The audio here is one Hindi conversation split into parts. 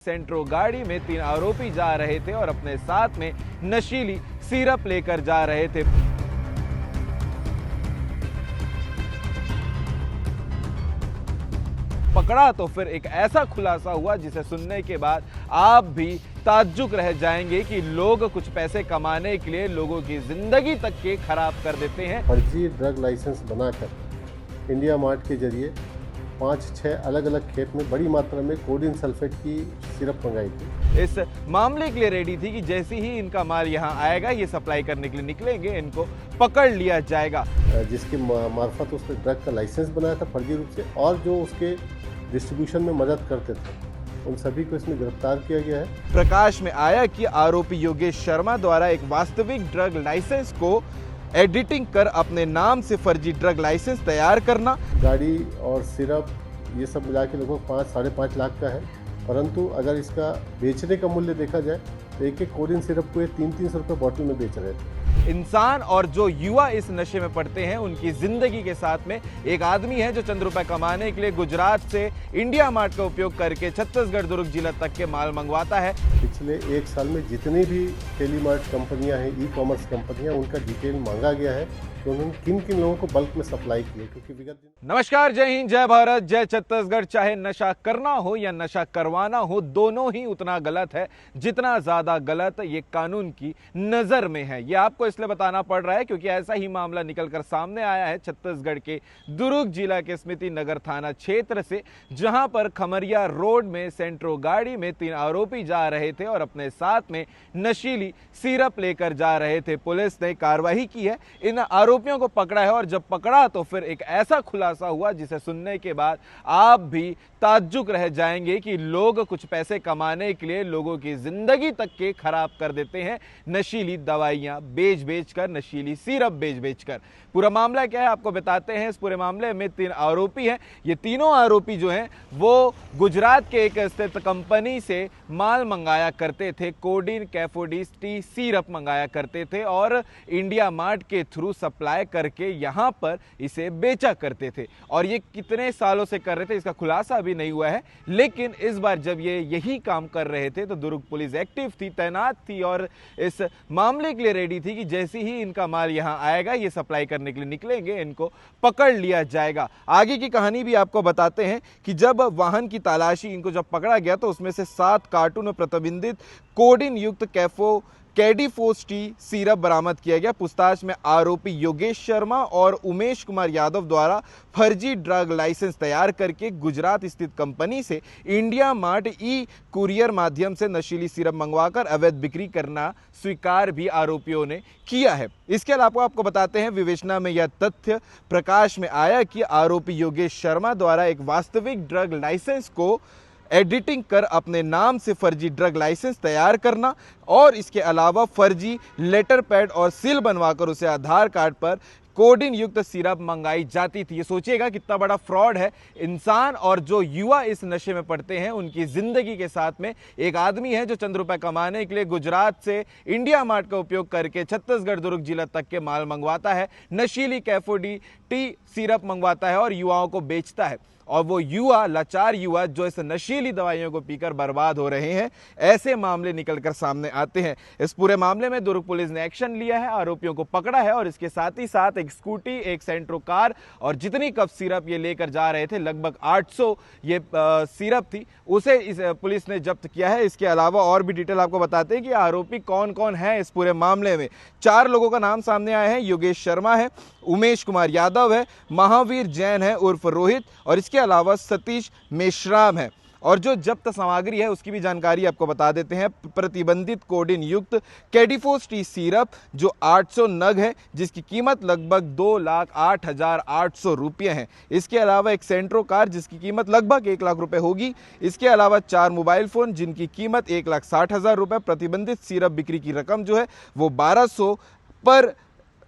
सेंट्रो गाड़ी में 3 आरोपी जा रहे थे और अपने साथ में नशीली सिरप लेकर जा रहे थे। पकड़ा तो फिर एक ऐसा खुलासा हुआ जिसे सुनने के बाद आप भी ताज्जुब रह जाएंगे कि लोग कुछ पैसे कमाने के लिए लोगों की जिंदगी तक के खराब कर देते हैं। फर्जी ड्रग लाइसेंस बनाकर इंडिया मार्ट के जरिए 5-6 अलग अलग खेत में बड़ी मात्रा में कोडिन सल्फेट की सिरप मंगाई थी। इस मामले के लिए रेडी थी कि जैसे ही इनका माल यहाँ आएगा, ये सप्लाई करने के लिए निकलेंगे, इनको पकड़ लिया जाएगा। जिसके मार्फत उसने ड्रग का लाइसेंस बनाया था फर्जी रूप से, और जो उसके डिस्ट्रीब्यूशन में मदद करते थे उन सभी को इसमें गिरफ्तार किया गया है। प्रकाश में आया कि आरोपी योगेश शर्मा द्वारा एक वास्तविक ड्रग लाइसेंस को एडिटिंग कर अपने नाम से फर्जी ड्रग लाइसेंस तैयार करना। गाड़ी और सिरप ये सब मिला के लगभग 5-5.5 लाख का है, परंतु अगर इसका बेचने का मूल्य देखा जाए तो एक कोडिन सिरप को ये 300-300 रुपये बॉटल में बेच रहे थे। इंसान और जो युवा इस नशे में पड़ते हैं, उनकी जिंदगी के साथ में एक आदमी है जो चंद रुपए कमाने के लिए गुजरात से इंडिया मार्ट का उपयोग करके छत्तीसगढ़ दुर्ग जिला तक के माल मंगवाता है। पिछले 1 साल में जितनी भी टेलीमार्ट कंपनियां हैं, ई कॉमर्स कंपनियां, उनका डिटेल मांगा गया है तो उन्होंने किन किन लोगों को बल्क में सप्लाई किया, क्योंकि विगत दिन। नमस्कार, जय हिंद, जय भारत, जय छत्तीसगढ़। चाहे नशा करना हो या नशा करवाना हो, दोनों ही उतना गलत है जितना ज्यादा गलत ये कानून की नजर में है। ये आपको इसलिए बताना पड़ रहा है क्योंकि ऐसा ही मामला निकलकर सामने आया है छत्तीसगढ़ के दुर्ग जिला के स्मृति नगर थाना क्षेत्र से, जहां पर खमरिया रोड में सेंट्रो गाड़ी में 3 आरोपी जा रहे थे और अपने साथ में नशीली सिरप लेकर जा रहे थे। पुलिस ने कार्रवाई की है, इन आरोपियों को पकड़ा है, और जब पकड़ा तो फिर एक ऐसा खुलासा हुआ जिसे सुनने के बाद आप भी ताज्जुब रह जाएंगे कि लोग कुछ पैसे कमाने के लिए लोगों की जिंदगी तक के खराब कर देते हैं, नशीली दवाइयां बेच कर, नशीली सिरप बेच कर। पूरा मामला क्या है आपको बताते हैं। इस पूरे मामले में 3 आरोपी हैं। ये तीनों आरोपी जो हैं वो गुजरात के एक स्थित कंपनी से माल मंगाया करते थे, कोडिन कैफोडिस टी सिरप मंगाया करते थे और इंडिया मार्ट के थ्रू सप्लाई करके यहाँ पर इसे बेचा करते थे। और ये कितने सालों से कर रहे थे इसका खुलासा अभी नहीं हुआ है, लेकिन इस बार जब ये यही काम कर रहे थे तो दुर्ग पुलिस एक्टिव थी, तैनात थी और इस मामले के लिए रेडी थी कि जैसे ही इनका माल यहाँ आएगा, ये सप्लाई करने के लिए निकलेंगे, इनको पकड़ लिया जाएगा। आगे की कहानी भी आपको बताते हैं कि जब वाहन की तलाशी इनको जब पकड़ा गया तो उसमें से 7 कार्टून में प्रतिबंधित कोडिन युक्त कैडिफोस टी सिरप बरामद किया गया। पूछताछ में आरोपी योगेश शर्मा और उमेश कुमार यादव द्वारा फर्जी ड्रग लाइसेंस तैयार करके गुजरात स्थित कंपनी से इंडिया मार्ट ई कुरियर माध्यम से नशीली सिरप मंगवाकर अवैध बिक्री करना स्वीकार भी आरोपियों ने किया है। इसके अलावा आपको बताते हैं, विवेचना में यह तथ्य प्रकाश में आया कि आरोपी योगेश शर्मा द्वारा एक वास्तविक ड्रग लाइसेंस को एडिटिंग कर अपने नाम से फर्जी ड्रग लाइसेंस तैयार करना और इसके अलावा फर्जी लेटर पैड और सील बनवाकर उसे आधार कार्ड पर कोडिन युक्त सिरप मंगाई जाती थी। ये सोचिएगा कितना बड़ा फ्रॉड है। इंसान और जो युवा इस नशे में पड़ते हैं, उनकी जिंदगी के साथ में एक आदमी है जो चंद रुपए कमाने के लिए गुजरात से इंडिया मार्ट का उपयोग करके छत्तीसगढ़ दुर्ग जिला तक के माल मंगवाता है, नशीली कैफोडी टी सिरप मंगवाता है और युवाओं को बेचता है। और वो युवा, लाचार युवा जो इस नशीली दवाइयों को पीकर बर्बाद हो रहे हैं, ऐसे मामले निकलकर सामने आते हैं। इस पूरे मामले में दुर्ग पुलिस ने एक्शन लिया है, आरोपियों को पकड़ा है और इसके साथ ही साथ एक स्कूटी, एक सेंट्रो कार और जितनी कप सिरप ये लेकर जा रहे थे, लगभग 800 ये सिरप थी, उसे इस पुलिस ने जब्त किया है। इसके अलावा और भी डिटेल आपको बताते हैं कि आरोपी कौन कौन है इस पूरे मामले में। 4 लोगों का नाम सामने आया है। योगेश शर्मा है, उमेश कुमार यादव है, महावीर जैन है उर्फ रोहित, और इसके अलावा सतीश मेश्राम है। और जो जब्त सामग्री है उसकी भी जानकारी आपको बता देते हैं। प्रतिबंधित कोडिन युक्त कैडिफोस टी सिरप जो 800 नग है, जिसकी कीमत लगभग 2,08,800 रुपये है। इसके अलावा एक सेंट्रो कार जिसकी कीमत लगभग 1 लाख रुपए होगी। इसके अलावा 4 मोबाइल फोन जिनकी कीमत 1,60,000 रुपये। प्रतिबंधित सिरप बिक्री की रकम जो है वो 1200 पर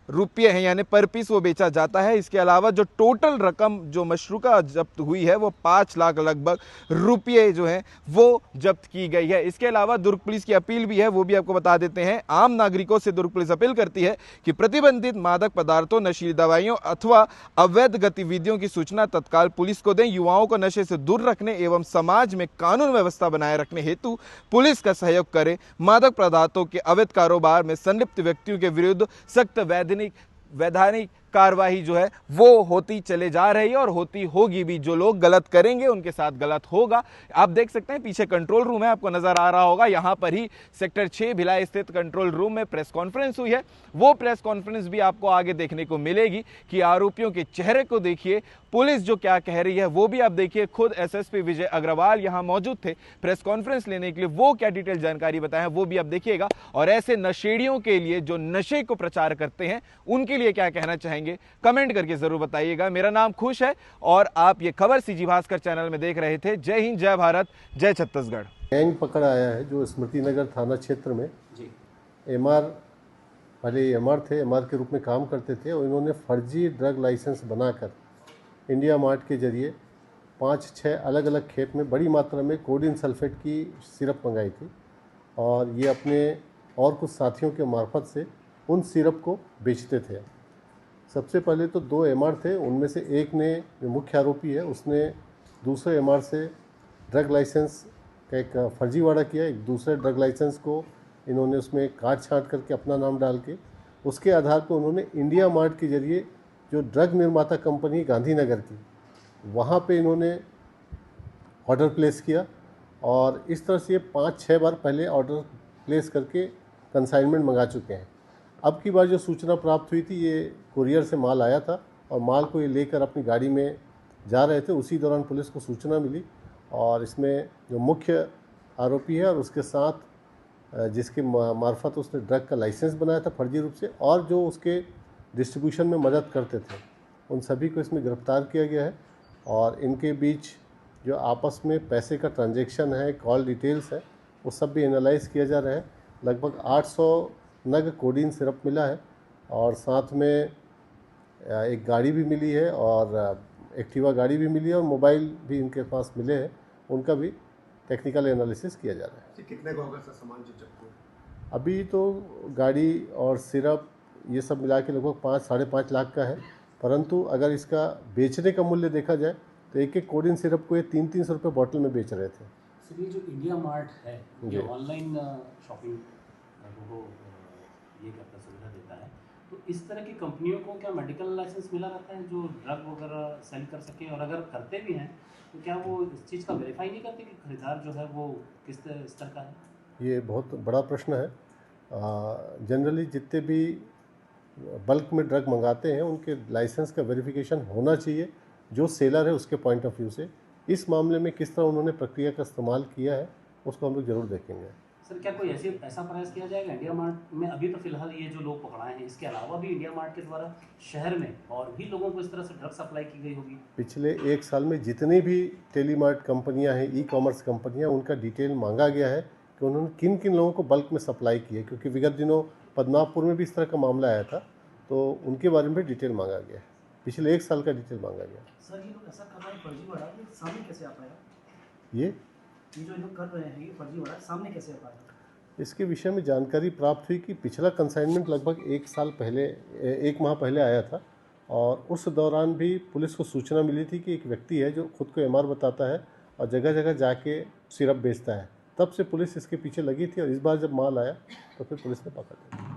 रुपये हैं, यानी पर पीस वो बेचा जाता है। इसके अलावा जो टोटल रकम जो मशरूका जब्त हुई है वो 5 लाख लगभग रुपये जो हैं वो जब्त की गई है। इसके अलावा दुर्ग पुलिस की अपील भी है, वो भी आपको बता देते हैं। आम नागरिकों से दुर्ग पुलिस अपील करती है कि प्रतिबंधित मादक पदार्थों, नशीली दवाइयों अथवा अवैध गतिविधियों की सूचना तत्काल पुलिस को दें। युवाओं को नशे से दूर रखने एवं समाज में कानून व्यवस्था बनाए रखने हेतु पुलिस का सहयोग करें। मादक पदार्थों के अवैध कारोबार में संलिप्त व्यक्तियों के विरुद्ध सख्त वैधानिक कार्रवाई जो है वो होती चले जा रही है और होती होगी भी। जो लोग गलत करेंगे उनके साथ गलत होगा। आप देख सकते हैं पीछे कंट्रोल रूम है, आपको नजर आ रहा होगा। यहां पर ही सेक्टर 6 भिलाई स्थित कंट्रोल रूम में प्रेस कॉन्फ्रेंस हुई है। वो प्रेस कॉन्फ्रेंस भी आपको आगे देखने को मिलेगी कि आरोपियों के चेहरे को देखिए, पुलिस जो क्या कह रही है वो भी आप देखिए। खुद एसएसपी विजय अग्रवाल यहां मौजूद थे प्रेस कॉन्फ्रेंस लेने के लिए, वो क्या डिटेल जानकारी बताए वो भी आप देखिएगा। और ऐसे नशेड़ियों के लिए जो नशे को प्रचार करते हैं उनके लिए क्या कहना चाहेंगे, कमेंट करके जरूर बताइएगा। मेरा नाम खुश है और आप ये खबर सीजी भास्कर चैनल में देख रहे थे। जय हिंद, जय भारत, जय छत्तीसगढ़। गैंग पकड़ आया है जो स्मृति नगर थाना क्षेत्र में एमआर, पहले एमआर थे, एमआर के रूप में काम करते थे और इन्होंने फर्जी ड्रग लाइसेंस बनाकर इंडिया मार्ट के जरिए 5-6 अलग अलग खेप में बड़ी मात्रा में कोडिन सल्फेट की सिरप मंगाई थी और ये अपने और कुछ साथियों के मार्फत से उन सिरप को बेचते थे। सबसे पहले तो 2 एमआर थे, उनमें से एक ने, जो मुख्य आरोपी है, उसने दूसरे एमआर से ड्रग लाइसेंस का एक फर्जीवाड़ा किया। एक दूसरे ड्रग लाइसेंस को इन्होंने उसमें काट छाँट करके अपना नाम डाल के उसके आधार पर उन्होंने इंडिया मार्ट के जरिए जो ड्रग निर्माता कंपनी गांधीनगर की, वहाँ पे इन्होंने ऑर्डर प्लेस किया और इस तरह से 5-6 बार पहले ऑर्डर प्लेस करके कंसाइनमेंट मंगा चुके हैं। अब की बार जो सूचना प्राप्त हुई थी, ये कुरियर से माल आया था और माल को ये लेकर अपनी गाड़ी में जा रहे थे। उसी दौरान पुलिस को सूचना मिली और इसमें जो मुख्य आरोपी है और उसके साथ जिसके मार्फत उसने ड्रग का लाइसेंस बनाया था फर्जी रूप से और जो उसके डिस्ट्रीब्यूशन में मदद करते थे, उन सभी को इसमें गिरफ्तार किया गया है। और इनके बीच जो आपस में पैसे का ट्रांजैक्शन है, कॉल डिटेल्स है, वो सब भी एनालाइज किया जा रहा है। लगभग 800 नग कोडीन सिरप मिला है और साथ में एक गाड़ी भी मिली है और एक्टिवा गाड़ी भी मिली है और मोबाइल भी इनके पास मिले हैं। उनका भी टेक्निकल एनालिसिस किया जा रहा है। कितने का होगा सर सामान जो जब्त हुआ? अभी तो गाड़ी और सिरप ये सब मिला के लगभग 5-5.5 लाख का है, परंतु अगर इसका बेचने का मूल्य देखा जाए तो एक कोडिन सिरप को ये 300-300 रुपये बॉटल में बेच रहे थे। सर ये जो इंडिया मार्ट है ये ऑनलाइन शॉपिंग को ये करता सुविधा देता है, तो इस तरह की कंपनियों को क्या मेडिकल लाइसेंस मिला रहता है जो ड्रग वगैरह सेल कर सकें? और अगर करते भी हैं तो क्या वो इस चीज़ का वेरीफाई नहीं करते कि खरीदार जो है वो किस स्तर का है? ये बहुत बड़ा प्रश्न है। जनरली जितने भी बल्क में ड्रग मंगाते हैं उनके लाइसेंस का वेरिफिकेशन होना चाहिए जो सेलर है उसके पॉइंट ऑफ व्यू से। इस मामले में किस तरह उन्होंने प्रक्रिया का इस्तेमाल किया है उसको हम लोग जरूर देखेंगे। सर क्या कोई ऐसा प्रयास किया जाएगा इंडिया मार्ट में? अभी तो फिलहाल ये जो लोग पकड़ाए हैं, इसके अलावा भी इंडिया मार्ट के द्वारा शहर में और भी लोगों को इस तरह से ड्रग सप्लाई की गई होगी? पिछले 1 साल में जितनी भी टेलीमार्ट कंपनियां हैं, ई कॉमर्स कंपनियां, उनका डिटेल मांगा गया है कि उन्होंने किन किन लोगों को बल्क में सप्लाई की है, क्योंकि विगत दिनों पद्मापुर में भी इस तरह का मामला आया था, तो उनके बारे में डिटेल मांगा गया है। पिछले 1 साल का डिटेल मांगा गया। सर ये लोग ऐसा कर रहे हैं फर्जीवाड़ा, ये सामने कैसे आ पाया? ये जो लोग कर रहे हैं ये फर्जीवाड़ा सामने कैसे आ पाया? इसके विषय में जानकारी प्राप्त हुई कि पिछला कंसाइनमेंट लगभग 1 साल पहले, 1 माह पहले आया था और उस दौरान भी पुलिस को सूचना मिली थी कि एक व्यक्ति है जो खुद को एमआर बताता है और जगह जगह जाके सिरप बेचता है। तब से पुलिस इसके पीछे लगी थी और इस बार जब माल आया तो फिर पुलिस ने पकड़ लिया।